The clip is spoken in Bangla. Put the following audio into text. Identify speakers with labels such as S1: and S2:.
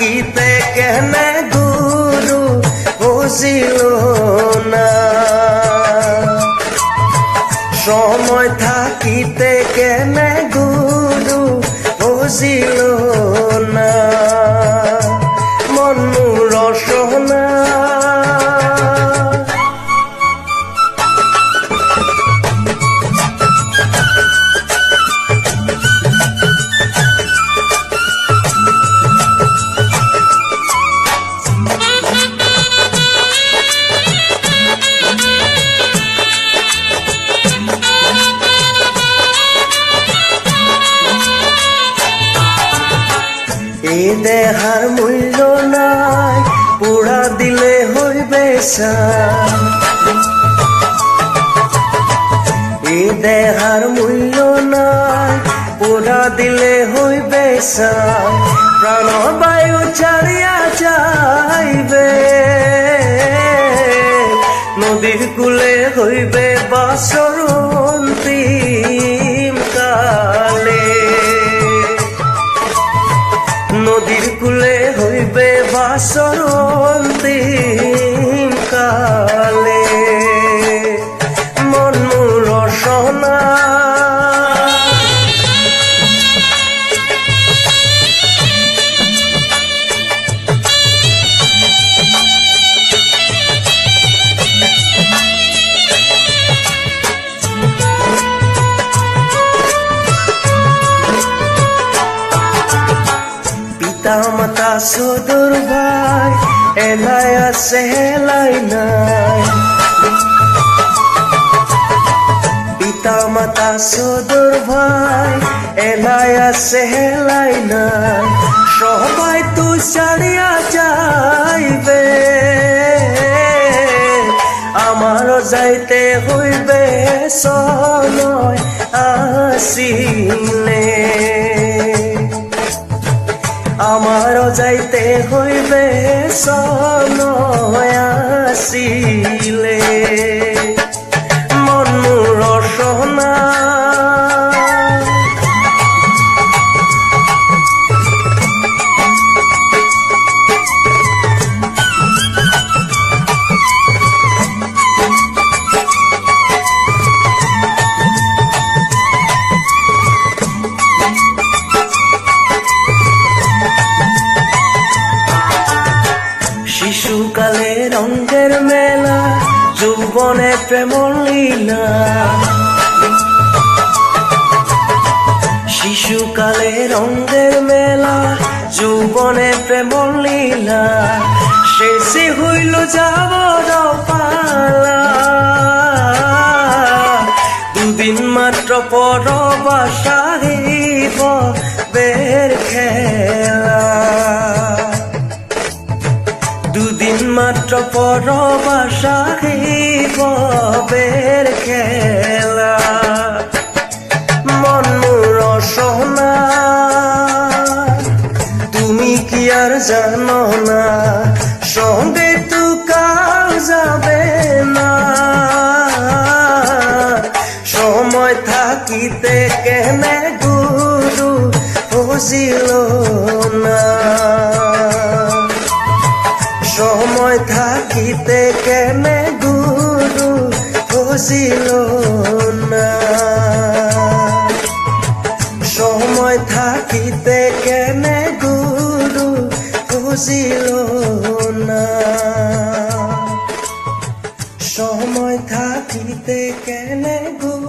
S1: থাকিতে কেনে গুরু বুঝিল না, সময় থাকিতে কেনে গুরু বুঝিল না, মনু রসনা এই দেহার মূল্য নাই, পুরা দিলে হইবে সার। এই দেহার মূল্য নাই, পুরা দিলে হইবে সার। প্রাণ বায়ু ছাড়িয়া যাইবে, নদীর কূলে হইবে বাসর অন্তিম কালে, নদীর কূলে হইবে বাসর অন্তিম কালে, মনু রসনা পিতা মাতা সদর ভাই এলাই আছে হেলাই নাই, পিতা মাতা সদর ভাই এলাই আছে হেলাই নাই, সবাই তুই ছাড়িয়া যাইবে, আমারও যাইতে হইবে সময় আসিলে, আমারও যাইতে হইবে সময় আসিলে, মনু রসনা শিশুকালে রঙের মেলা, যৌবনে প্রেম লীলা, শিশুকালে রঙের মেলা, যৌবনে প্রেম লীলা, শেষে হইল যাবর পালা, দুদিন মাত্র পরবাসা হইব বের খেলা, দুদিন মাত্র পরবাসা হইব বের খেলা, মনু রসনা তুমি কি আর জানো না, সঙ্গে তো কাল যাবে না, সময় থাকিতে কেনে গুরু বুঝিল না, সময় থাকিতে কেনে গুরু বুঝিল না, সময় থাকিতে কেনে গুরু বুঝিল না, সময় থাকিতে কেনে গুরু